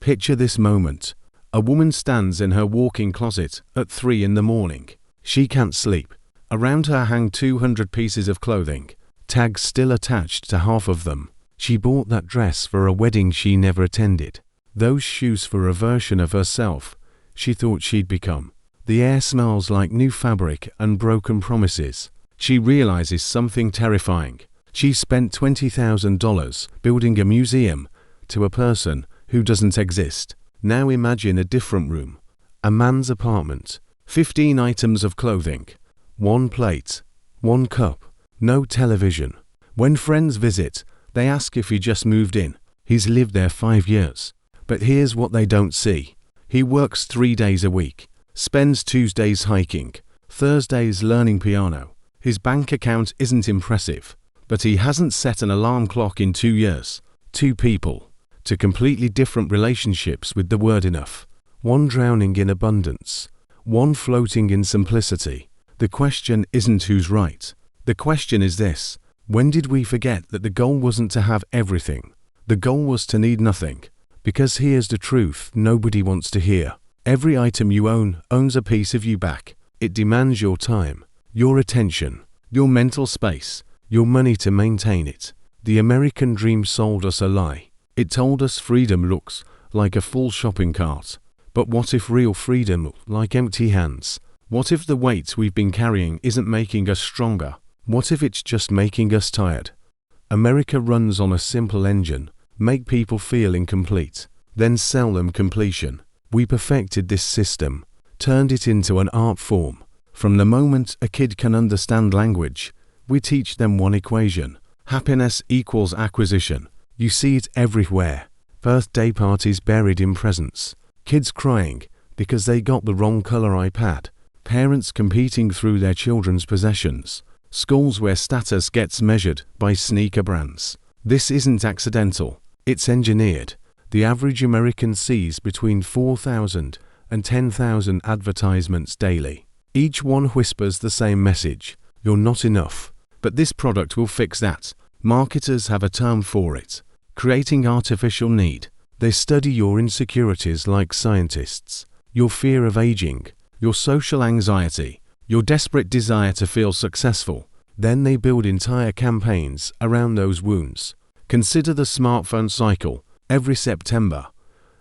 Picture this moment. A woman stands in her walk-in closet at 3 in the morning. She can't sleep. Around her hang 200 pieces of clothing, tags still attached to half of them. She bought that dress for a wedding she never attended. Those shoes for a version of herself she thought she'd become. The air smells like new fabric and broken promises. She realizes something terrifying. She spent $20,000 building a museum to a person who doesn't exist. Now imagine a different room. A man's apartment. 15 items of clothing. 1 plate. 1 cup. No television. When friends visit, they ask if he just moved in. He's lived there 5 years. But here's what they don't see. He works 3 days a week. Spends Tuesdays hiking. Thursdays learning piano. His bank account isn't impressive. But he hasn't set an alarm clock in 2 years. 2 people. 2 completely different relationships with the word enough. 1 drowning in abundance. 1 floating in simplicity. The question isn't who's right. The question is this: when did we forget that the goal wasn't to have everything? The goal was to need nothing. Because here's the truth nobody wants to hear. Every item you own owns a piece of you back. It demands your time, your attention, your mental space, your money to maintain it. The American dream sold us a lie. It told us freedom looks like a full shopping cart. But what if real freedom looked like empty hands? What if the weight we've been carrying isn't making us stronger? What if it's just making us tired? America runs on a simple engine: make people feel incomplete, then sell them completion. We perfected this system, turned it into an art form. From the moment a kid can understand language, we teach them one equation: happiness equals acquisition. You see it everywhere. Birthday parties buried in presents. Kids crying because they got the wrong color iPad. Parents competing through their children's possessions. Schools where status gets measured by sneaker brands. This isn't accidental. It's engineered. The average American sees between 4,000 and 10,000 advertisements daily. Each one whispers the same message: you're not enough. But this product will fix that. Marketers have a term for it: creating artificial need. They study your insecurities like scientists. Your fear of aging, your social anxiety, your desperate desire to feel successful. Then they build entire campaigns around those wounds. Consider the smartphone cycle. Every September,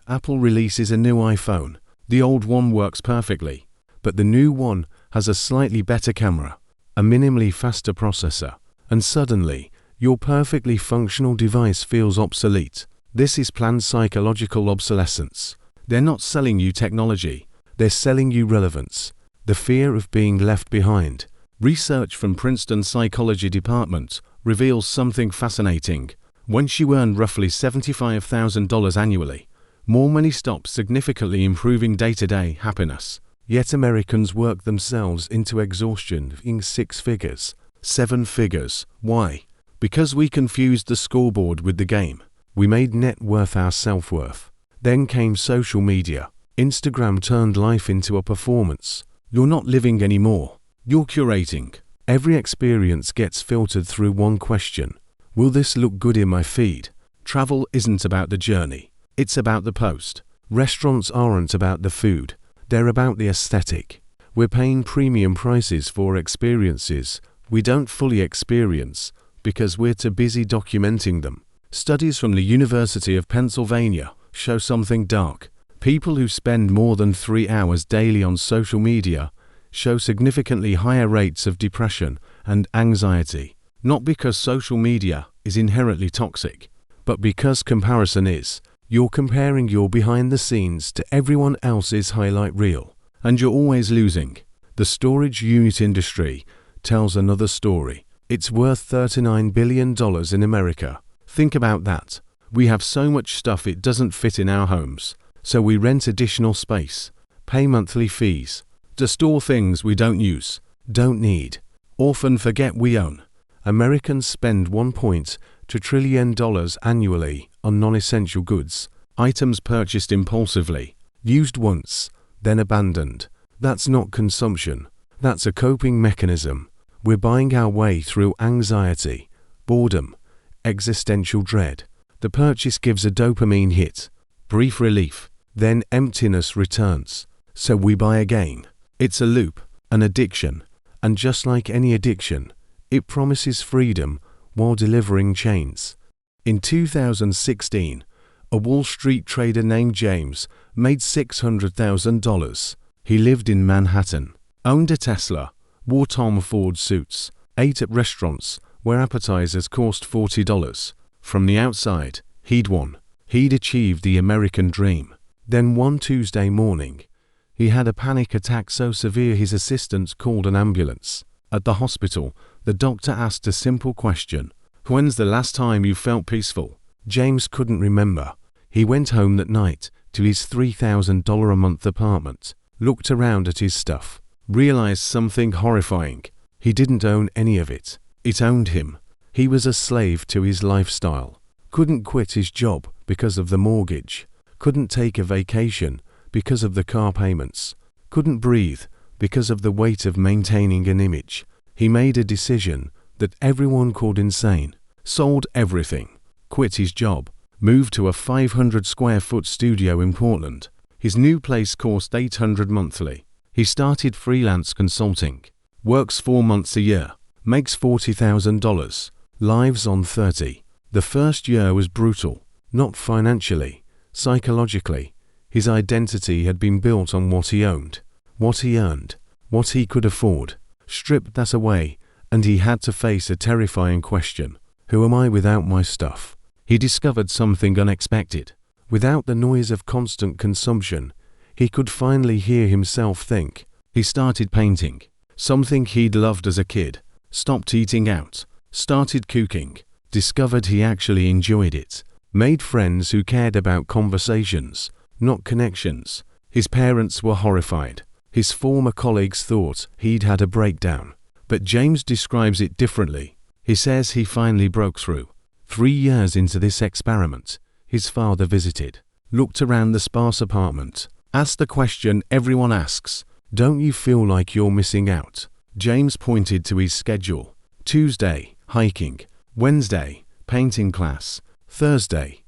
Apple releases a new iPhone. The old one works perfectly, but the new one has a slightly better camera, a minimally faster processor, and suddenly, your perfectly functional device feels obsolete. This is planned psychological obsolescence. They're not selling you technology, they're selling you relevance. The fear of being left behind. Research from Princeton Psychology Department reveals something fascinating. Once you earn roughly $75,000 annually, more money stops significantly improving day-to-day happiness. Yet Americans work themselves into exhaustion in 6 figures, 7 figures. Why? Because we confused the scoreboard with the game. We made net worth our self-worth. Then came social media. Instagram turned life into a performance. You're not living anymore. You're curating. Every experience gets filtered through one question: will this look good in my feed? Travel isn't about the journey. It's about the post. Restaurants aren't about the food. They're about the aesthetic. We're paying premium prices for experiences we don't fully experience because we're too busy documenting them. Studies from the University of Pennsylvania show something dark. People who spend more than 3 hours daily on social media show significantly higher rates of depression and anxiety, not because social media is inherently toxic, but because comparison is. You're comparing your behind the scenes to everyone else's highlight reel, and you're always losing. The storage unit industry tells another story. It's worth $39 billion in America. Think about that. We have so much stuff it doesn't fit in our homes, so we rent additional space, pay monthly fees, to store things we don't use, don't need, often forget we own. Americans spend $1.2 trillion annually on non-essential goods, items purchased impulsively, used once, then abandoned. That's not consumption. That's a coping mechanism. We're buying our way through anxiety, boredom, existential dread. The purchase gives a dopamine hit, Brief relief, then emptiness returns. So we buy again. It's a loop, an addiction, and just like any addiction, it promises freedom while delivering chains. In 2016, a Wall Street trader named James made $600,000. He lived in Manhattan, owned a Tesla, wore Tom Ford suits, ate at restaurants where appetizers cost $40. From the outside, he'd won. He'd achieved the American dream. Then one Tuesday morning, he had a panic attack so severe his assistants called an ambulance. At the hospital, the doctor asked a simple question: "When's the last time you felt peaceful?" James couldn't remember. He went home that night to his $3,000 a month apartment, looked around at his stuff, realized something horrifying. He didn't own any of it. It owned him. He was a slave to his lifestyle. Couldn't quit his job because of the mortgage. Couldn't take a vacation because of the car payments. Couldn't breathe because of the weight of maintaining an image. He made a decision that everyone called insane. Sold everything. Quit his job. Moved to a 500 square foot studio in Portland. His new place cost $800 monthly. He started freelance consulting. Works 4 months a year. Makes $40,000. Lives on 30. The first year was brutal. Not financially. Psychologically. His identity had been built on what he owned, what he earned, what he could afford. Strip that away, and he had to face a terrifying question: who am I without my stuff? He discovered something unexpected. Without the noise of constant consumption, he could finally hear himself think. He started painting, something he'd loved as a kid, stopped eating out, started cooking, discovered he actually enjoyed it, made friends who cared about conversations, not connections. His parents were horrified. His former colleagues thought he'd had a breakdown. But James describes it differently. He says he finally broke through. 3 years into this experiment, his father visited, looked around the sparse apartment, asked the question everyone asks: don't you feel like you're missing out? James pointed to his schedule. Tuesday, hiking. Wednesday, painting class. Thursday,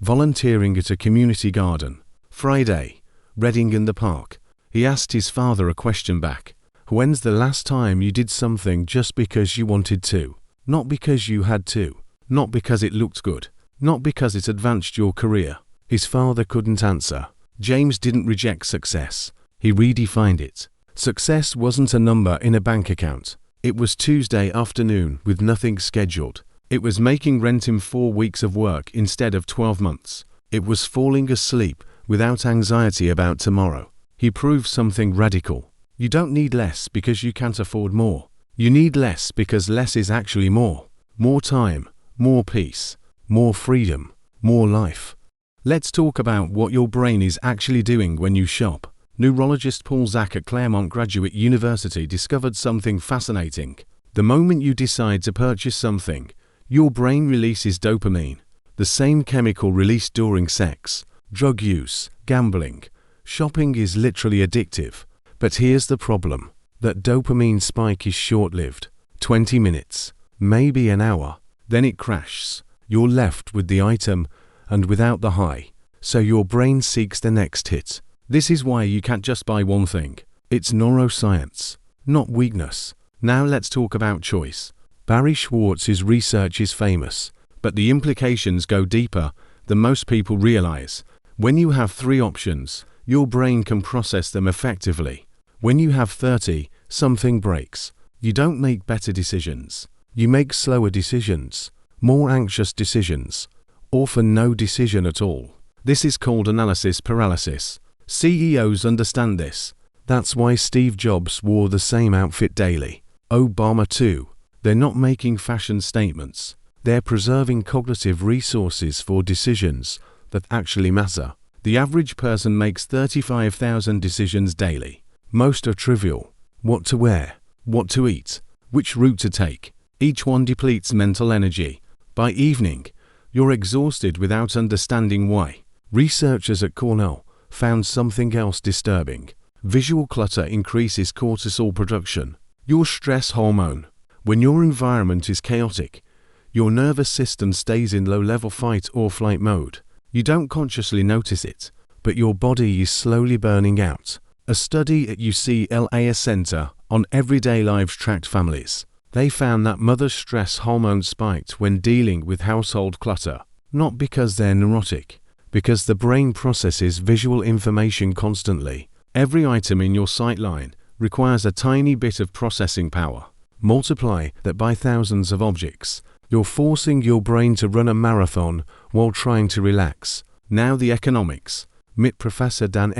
volunteering at a community garden. Friday, reading in the park. He asked his father a question back: when's the last time you did something just because you wanted to? Not because you had to. Not because it looked good. Not because it advanced your career. His father couldn't answer. James didn't reject success. He redefined it. Success wasn't a number in a bank account. It was Tuesday afternoon with nothing scheduled. It was making rent in 4 weeks of work instead of 12 months. It was falling asleep without anxiety about tomorrow. He proved something radical. You don't need less because you can't afford more. You need less because less is actually more. More time, more peace, more freedom, more life. Let's talk about what your brain is actually doing when you shop. Neurologist Paul Zak at Claremont Graduate University discovered something fascinating. The moment you decide to purchase something, your brain releases dopamine, the same chemical released during sex, drug use, gambling. Shopping is literally addictive. But here's the problem. That dopamine spike is short-lived. 20 minutes, maybe an hour. Then it crashes. You're left with the item and without the high. So your brain seeks the next hit. This is why you can't just buy one thing. It's neuroscience, not weakness. Now let's talk about choice. Barry Schwartz's research is famous, but the implications go deeper than most people realize. When you have 3 options, your brain can process them effectively. When you have 30, something breaks. You don't make better decisions. You make slower decisions, more anxious decisions, often no decision at all. This is called analysis paralysis. CEOs understand this. That's why Steve Jobs wore the same outfit daily. Obama too. They're not making fashion statements. They're preserving cognitive resources for decisions that actually matter. The average person makes 35,000 decisions daily. Most are trivial. What to wear, what to eat, which route to take. Each one depletes mental energy. By evening, you're exhausted without understanding why. Researchers at Cornell found something else disturbing. Visual clutter increases cortisol production, your stress hormone. When your environment is chaotic, your nervous system stays in low-level fight or flight mode. You don't consciously notice it, but your body is slowly burning out. A study at UCLA Center on everyday lives tracked families. They found that mothers' stress hormones spiked when dealing with household clutter, not because they're neurotic, because the brain processes visual information constantly. Every item in your sightline requires a tiny bit of processing power. Multiply that by thousands of objects. You're forcing your brain to run a marathon while trying to relax. Now the economics. MIT professor Dunn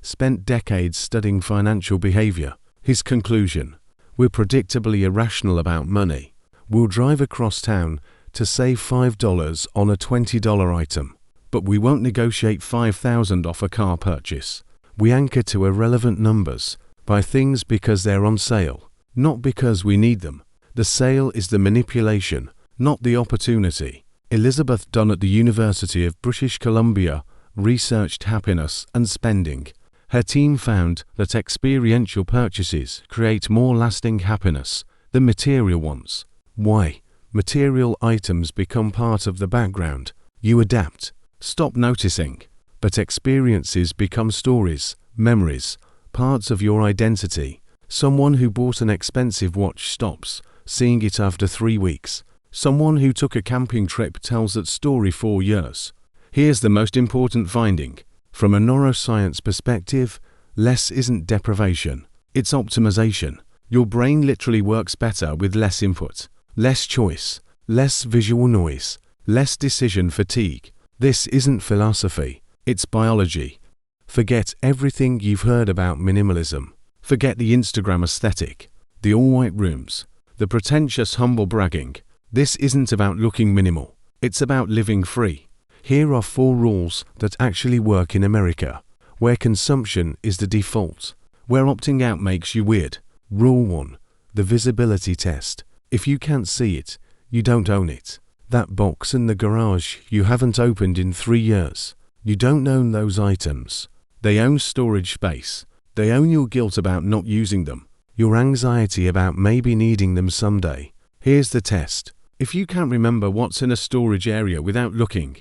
spent decades studying financial behavior. His conclusion: we're predictably irrational about money. We'll drive across town to save $5 on a $20 item, but we won't negotiate $5,000 off a car purchase. We anchor to irrelevant numbers, buy things because they're on sale, not because we need them. The sale is the manipulation, not the opportunity. Elizabeth Dunn at the University of British Columbia researched happiness and spending. Her team found that experiential purchases create more lasting happiness than material ones. Why? Material items become part of the background. You adapt, stop noticing, but experiences become stories, memories, parts of your identity. Someone who bought an expensive watch stops seeing it after 3 weeks. Someone who took a camping trip tells that story 4 years. Here's the most important finding. From a neuroscience perspective, less isn't deprivation, it's optimization. Your brain literally works better with less input, less choice, less visual noise, less decision fatigue. This isn't philosophy, it's biology. Forget everything you've heard about minimalism. Forget the Instagram aesthetic, the all-white rooms, the pretentious humble bragging. This isn't about looking minimal, it's about living free. Here are 4 rules that actually work in America, where consumption is the default, where opting out makes you weird. Rule 1. The visibility test. If you can't see it, you don't own it. That box in the garage you haven't opened in 3 years. You don't own those items. They own storage space. They own your guilt about not using them, your anxiety about maybe needing them someday. Here's the test. If you can't remember what's in a storage area without looking,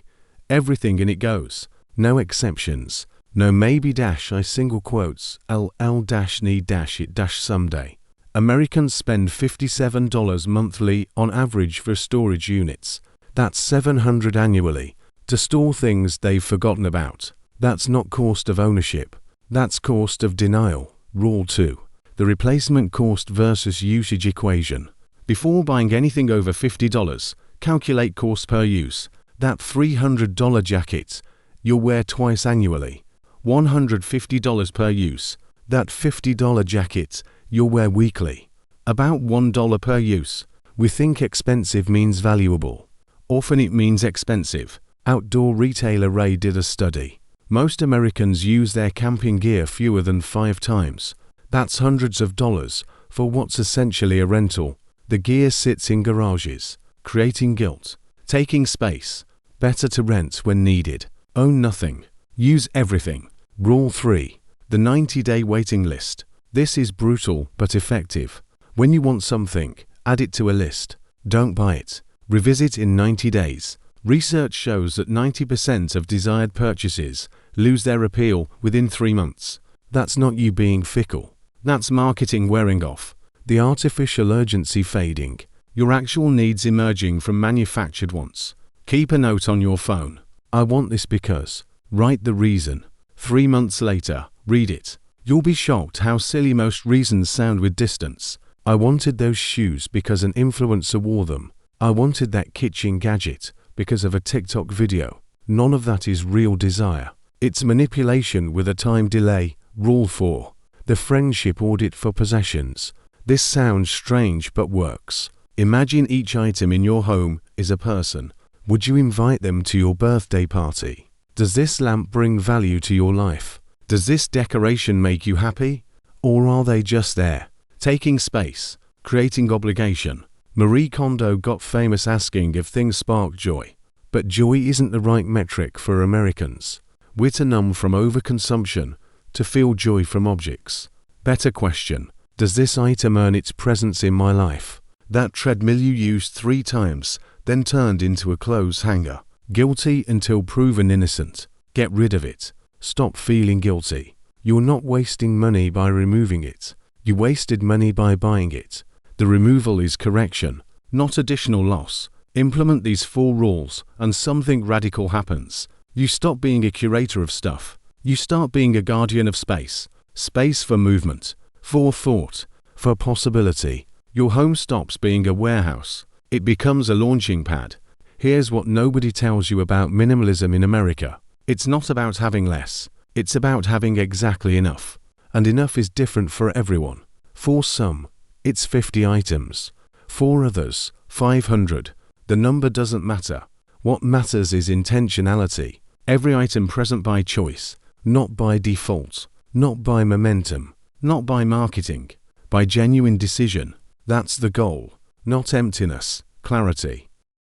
everything in it goes. No exceptions. No maybe dash I single quotes LL dash need dash it dash someday. Americans spend $57 monthly on average for storage units. That's $700 annually to store things they've forgotten about. That's not cost of ownership. That's cost of denial. Rule 2. The replacement cost versus usage equation. Before buying anything over $50, calculate cost per use. That $300 jacket you'll wear twice annually. $150 per use. That $50 jacket you'll wear weekly. About $1 per use. We think expensive means valuable. Often it means expensive. Outdoor retailer Ray did a study. Most Americans use their camping gear fewer than 5 times. That's hundreds of dollars for what's essentially a rental. The gear sits in garages, creating guilt, taking space. Better to rent when needed. Own nothing. Use everything. Rule 3. The 90-day waiting list. This is brutal but effective. When you want something, add it to a list. Don't buy it. Revisit in 90 days. Research shows that 90% of desired purchases lose their appeal within 3 months. That's not you being fickle. That's marketing wearing off. The artificial urgency fading. Your actual needs emerging from manufactured wants. Keep a note on your phone. I want this because. Write the reason. 3 months later, read it. You'll be shocked how silly most reasons sound with distance. I wanted those shoes because an influencer wore them. I wanted that kitchen gadget because of a TikTok video. None of that is real desire. It's manipulation with a time delay. Rule 4. The friendship audit for possessions. This sounds strange but works. Imagine each item in your home is a person. Would you invite them to your birthday party? Does this lamp bring value to your life? Does this decoration make you happy? Or are they just there, taking space, creating obligation? Marie Kondo got famous asking if things spark joy. But joy isn't the right metric for Americans. We're too numb from overconsumption to feel joy from objects. Better question, does this item earn its presence in my life? That treadmill you used 3 times, then turned into a clothes hanger. Guilty until proven innocent. Get rid of it. Stop feeling guilty. You're not wasting money by removing it. You wasted money by buying it. The removal is correction, not additional loss. Implement these 4 rules and something radical happens. You stop being a curator of stuff. You start being a guardian of space. Space for movement, for thought, for possibility. Your home stops being a warehouse. It becomes a launching pad. Here's what nobody tells you about minimalism in America. It's not about having less. It's about having exactly enough. And enough is different for everyone. For some, it's 50 items. For others, 500. The number doesn't matter. What matters is intentionality. Every item present by choice, not by default, not by momentum, not by marketing, by genuine decision. That's the goal, not emptiness, clarity.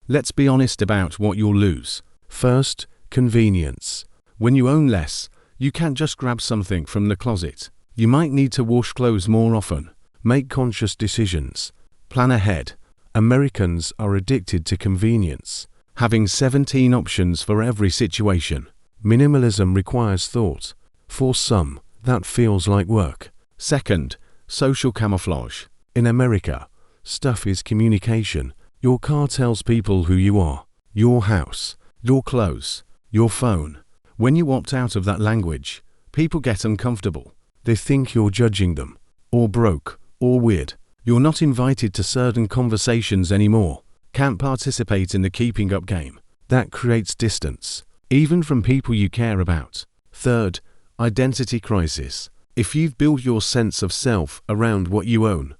Let's be honest about what you'll lose. First, convenience. When you own less, you can't just grab something from the closet. You might need to wash clothes more often, make conscious decisions, plan ahead. Americans are addicted to convenience, having 17 options for every situation. Minimalism requires thought. For some, that feels like work. Second, social camouflage. In America, stuff is communication. Your car tells people who you are. Your house, your clothes, your phone. When you opt out of that language, people get uncomfortable. They think you're judging them, or broke, or weird. You're not invited to certain conversations anymore. Can't participate in the keeping up game. That creates distance, even from people you care about. Third, identity crisis. If you've built your sense of self around what you own,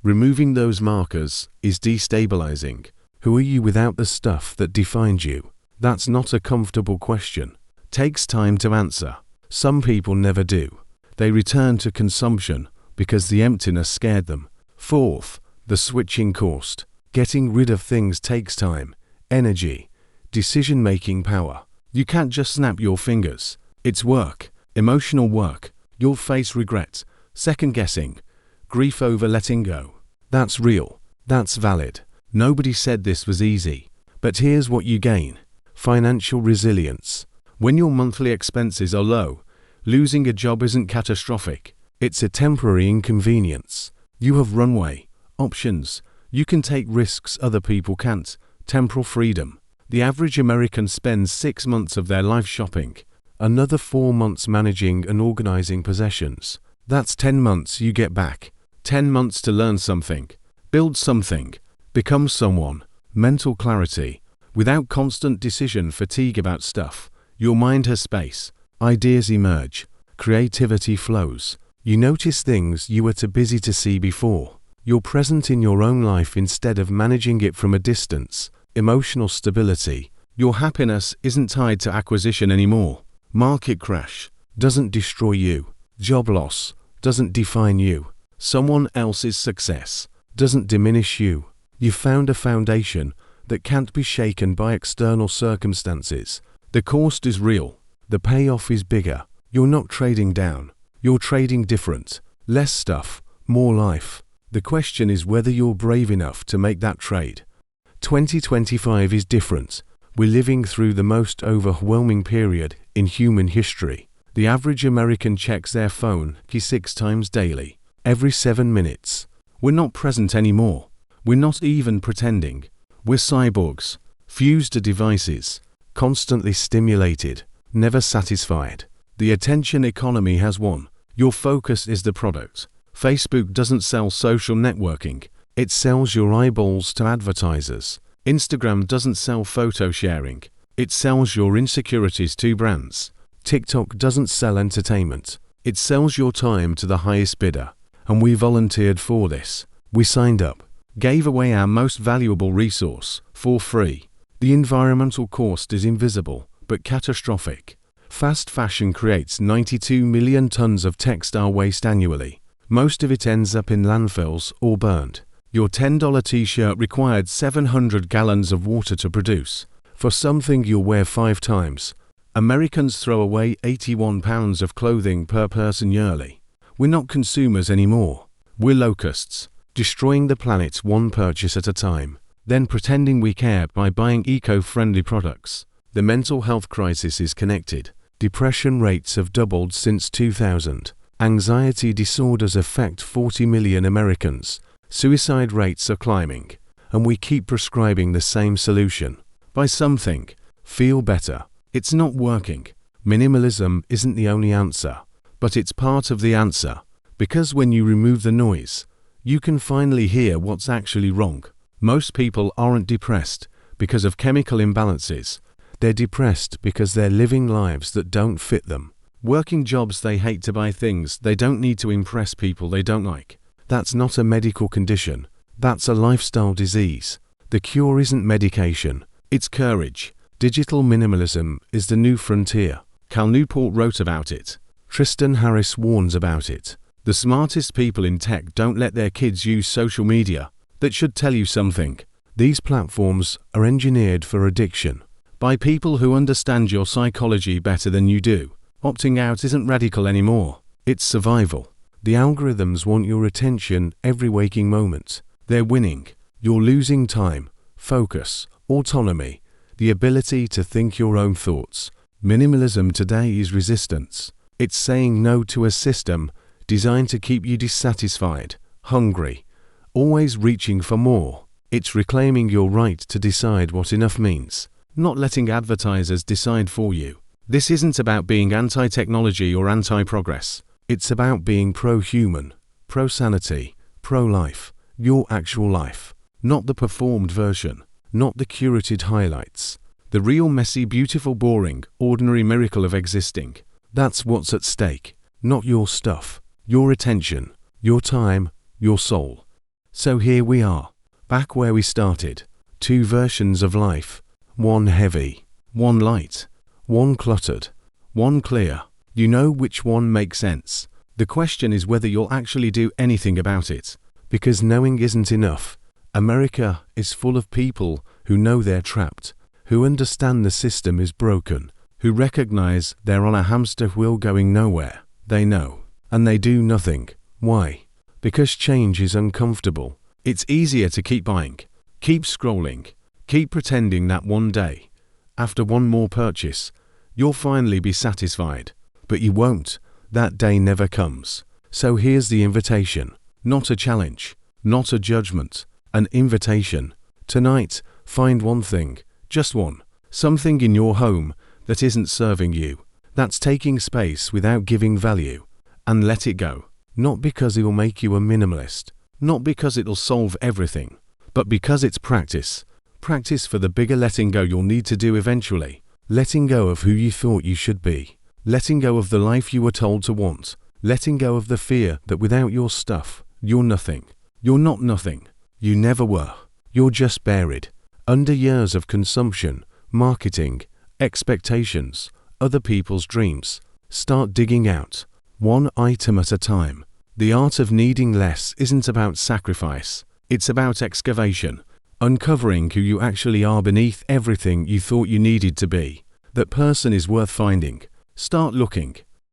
removing those markers is destabilizing. Who are you without the stuff that defines you? That's not a comfortable question. Takes time to answer. Some people never do. They return to consumption because the emptiness scared them. Fourth, the switching cost. Getting rid of things takes time, energy, decision-making power. You can't just snap your fingers. It's work, emotional work. You'll face regret, second-guessing, grief over letting go. That's real. That's valid. Nobody said this was easy. But here's what you gain. Financial resilience. When your monthly expenses are low, losing a job isn't catastrophic. It's a temporary inconvenience. You have runway, options. You can take risks other people can't. Temporal freedom. The average American spends 6 months of their life shopping, another 4 months managing and organizing possessions. That's 10 months you get back. 10 months to learn something, build something, become someone. Mental clarity. Without constant decision fatigue about stuff, your mind has space. Ideas emerge. Creativity flows. You notice things you were too busy to see before. You're present in your own life instead of managing it from a distance. Emotional stability. Your happiness isn't tied to acquisition anymore. Market crash doesn't destroy you. Job loss doesn't define you. Someone else's success doesn't diminish you. You've found a foundation that can't be shaken by external circumstances. The cost is real. The payoff is bigger. You're not trading down. You're trading different. Less stuff, more life. The question is whether you're brave enough to make that trade. 2025 is different. We're living through the most overwhelming period in human history. The average American checks their phone 6 times daily, every 7 minutes. We're not present anymore. We're not even pretending. We're cyborgs, fused to devices, constantly stimulated, never satisfied. The attention economy has won. Your focus is the product. Facebook doesn't sell social networking. It sells your eyeballs to advertisers. Instagram doesn't sell photo sharing. It sells your insecurities to brands. TikTok doesn't sell entertainment. It sells your time to the highest bidder. And we volunteered for this. We signed up, gave away our most valuable resource for free. The environmental cost is invisible, but catastrophic. Fast fashion creates 92 million tons of textile waste annually. Most of it ends up in landfills or burned. Your $10 t-shirt required 700 gallons of water to produce. For something you'll wear 5 times. Americans throw away 81 pounds of clothing per person yearly. We're not consumers anymore. We're locusts, destroying the planet one purchase at a time, then pretending we care by buying eco-friendly products. The mental health crisis is connected. Depression rates have doubled since 2000. Anxiety disorders affect 40 million Americans. Suicide rates are climbing. And we keep prescribing the same solution. Buy something. Feel better. It's not working. Minimalism isn't the only answer, but it's part of the answer. Because when you remove the noise, you can finally hear what's actually wrong. Most people aren't depressed because of chemical imbalances. They're depressed because they're living lives that don't fit them. Working jobs they hate to buy things they don't need to impress people they don't like. That's not a medical condition. That's a lifestyle disease. The cure isn't medication. It's courage. Digital minimalism is the new frontier. Newport wrote about it. Tristan Harris warns about it. The smartest people in tech don't let their kids use social media. That should tell you something. These platforms are engineered for addiction by people who understand your psychology better than you do. Opting out isn't radical anymore. It's survival. The algorithms want your attention every waking moment. They're winning. You're losing time, focus, autonomy, the ability to think your own thoughts. Minimalism today is resistance. It's saying no to a system designed to keep you dissatisfied, hungry, always reaching for more. It's reclaiming your right to decide what enough means, not letting advertisers decide for you. This isn't about being anti-technology or anti-progress. It's about being pro-human, pro-sanity, pro-life, your actual life, not the performed version, not the curated highlights. The real messy, beautiful, boring, ordinary miracle of existing. That's what's at stake, not your stuff, your attention, your time, your soul. So here we are, back where we started. Two versions of life, one heavy, one light, one cluttered, one clear. You know which one makes sense. The question is whether you'll actually do anything about it. Because knowing isn't enough. America is full of people who know they're trapped, who understand the system is broken, who recognize they're on a hamster wheel going nowhere. They know. And they do nothing. Why? Because change is uncomfortable. It's easier to keep buying, keep scrolling, keep pretending that one day, after one more purchase, you'll finally be satisfied. But you won't. That day never comes. So here's the invitation. Not a challenge, not a judgment, an invitation. Tonight, find one thing, just one, something in your home that isn't serving you, that's taking space without giving value, and let it go. Not because it'll make you a minimalist, not because it'll solve everything, but because it's practice. Practice for the bigger letting go you'll need to do eventually. Letting go of who you thought you should be. Letting go of the life you were told to want. Letting go of the fear that without your stuff, you're nothing. You're not nothing. You never were. You're just buried under years of consumption, marketing, expectations, other people's dreams. Start digging out, one item at a time. The art of needing less isn't about sacrifice. It's about excavation, uncovering who you actually are beneath everything you thought you needed to be. That person is worth finding. Start looking.